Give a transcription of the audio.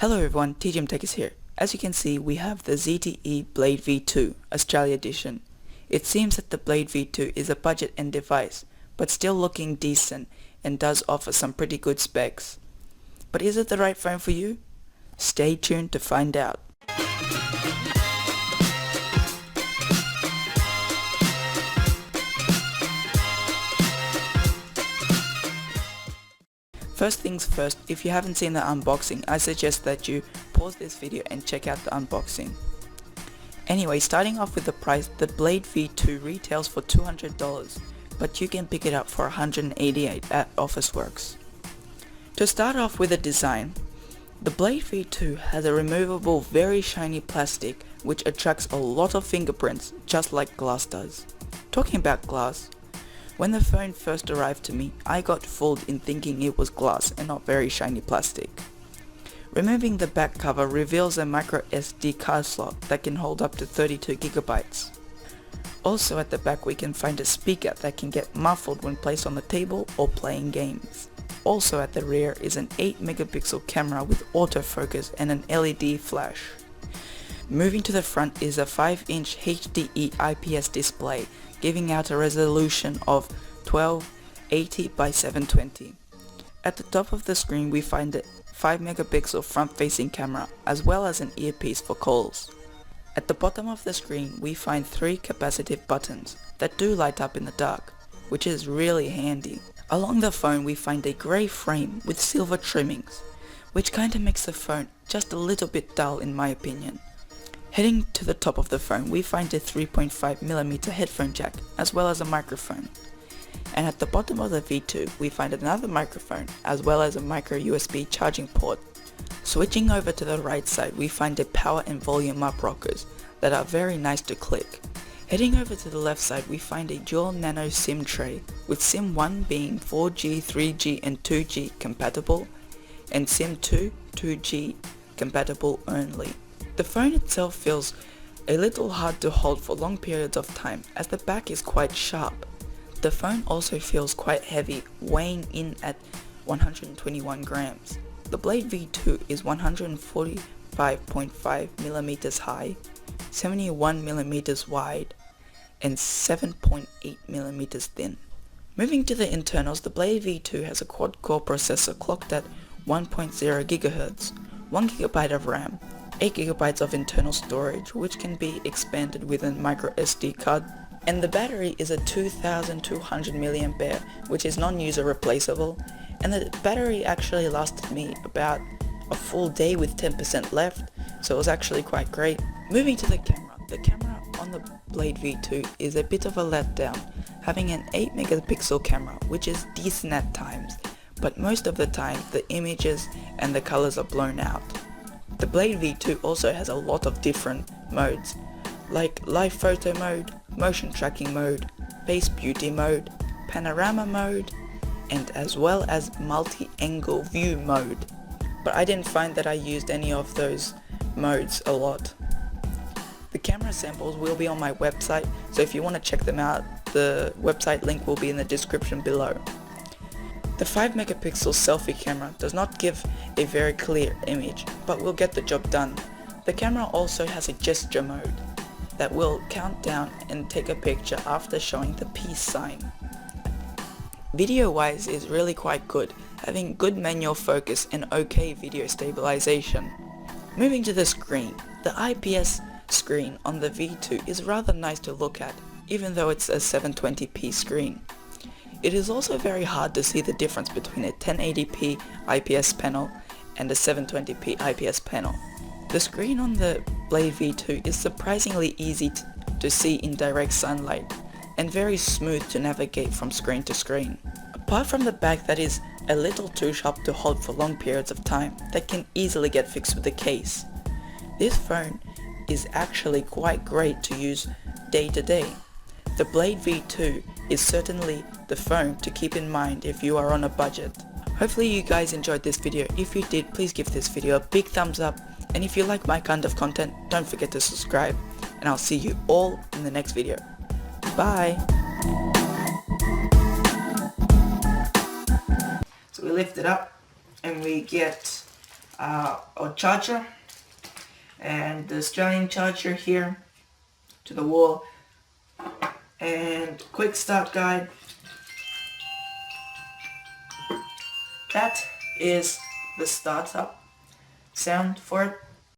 Hello everyone, TGM Tech is here. As you can see, we have the ZTE Blade V2 Australia edition. It seems that the Blade V2 is a budget end device, but still looking decent and does offer some pretty good specs. But is it the right phone for you? Stay tuned to find out. First things first, if you haven't seen the unboxing, I suggest that you pause this video and check out the unboxing. Anyway, starting off with the price, the Blade V2 retails for $200, but you can pick it up for $188 at Officeworks. To start off with the design, the Blade V2 has a removable, very shiny plastic which attracts a lot of fingerprints, just like glass does. Talking about glass, when the phone first arrived to me, I got fooled in thinking it was glass and not very shiny plastic. Removing the back cover reveals a microSD card slot that can hold up to 32 GB. Also at the back we can find a speaker that can get muffled when placed on the table or playing games. Also at the rear is an 8 megapixel camera with autofocus and an LED flash. Moving to the front is a 5-inch HDE IPS display, giving out a resolution of 1280 by 720. At the top of the screen we find a 5 megapixel front-facing camera as well as an earpiece for calls. At the bottom of the screen we find 3 capacitive buttons that do light up in the dark, which is really handy. Along the phone we find a grey frame with silver trimmings, which kinda makes the phone just a little bit dull in my opinion. Heading to the top of the phone we find a 3.5mm headphone jack as well as a microphone. And at the bottom of the V2 we find another microphone as well as a micro USB charging port. Switching over to the right side we find a power and volume up rockers that are very nice to click. Heading over to the left side we find a dual nano SIM tray, with SIM 1 being 4G, 3G and 2G compatible and SIM 2, 2G compatible only. The phone itself feels a little hard to hold for long periods of time as the back is quite sharp. The phone also feels quite heavy, weighing in at 121 grams. The Blade V2 is 145.5mm high, 71mm wide, and 7.8mm thin. Moving to the internals, the Blade V2 has a quad-core processor clocked at 1.0 GHz, 1GB of RAM, 8GB of internal storage which can be expanded with a microSD card, and the battery is a 2200 mAh which is non-user replaceable, and the battery actually lasted me about a full day with 10% left, so it was actually quite great. Moving to the camera on the Blade V2 is a bit of a letdown, having an 8 megapixel camera which is decent at times, but most of the time the images and the colors are blown out. The Blade V2 also has a lot of different modes, like live photo mode, motion tracking mode, face beauty mode, panorama mode, and as well as multi-angle view mode. But I didn't find that I used any of those modes a lot. The camera samples will be on my website, so if you want to check them out, the website link will be in the description below. The 5 megapixel selfie camera does not give a very clear image, but will get the job done. The camera also has a gesture mode that will count down and take a picture after showing the peace sign. Video wise is really quite good, having good manual focus and okay video stabilization. Moving to the screen, the IPS screen on the V2 is rather nice to look at, even though it's a 720p screen. It is also very hard to see the difference between a 1080p IPS panel and a 720p IPS panel. The screen on the Blade V2 is surprisingly easy to see in direct sunlight and very smooth to navigate from screen to screen. Apart from the back that is a little too sharp to hold for long periods of time, that can easily get fixed with the case. This phone is actually quite great to use day to day. The Blade V2 is certainly the phone to keep in mind if you are on a budget. Hopefully you guys enjoyed this video. If you did, please give this video a big thumbs up, and if you like my kind of content, don't forget to subscribe, and I'll see you all in the next video. Bye! So we lift it up and we get a charger, and this giant charger here to the wall, and quick start guide. That is the startup sound for it.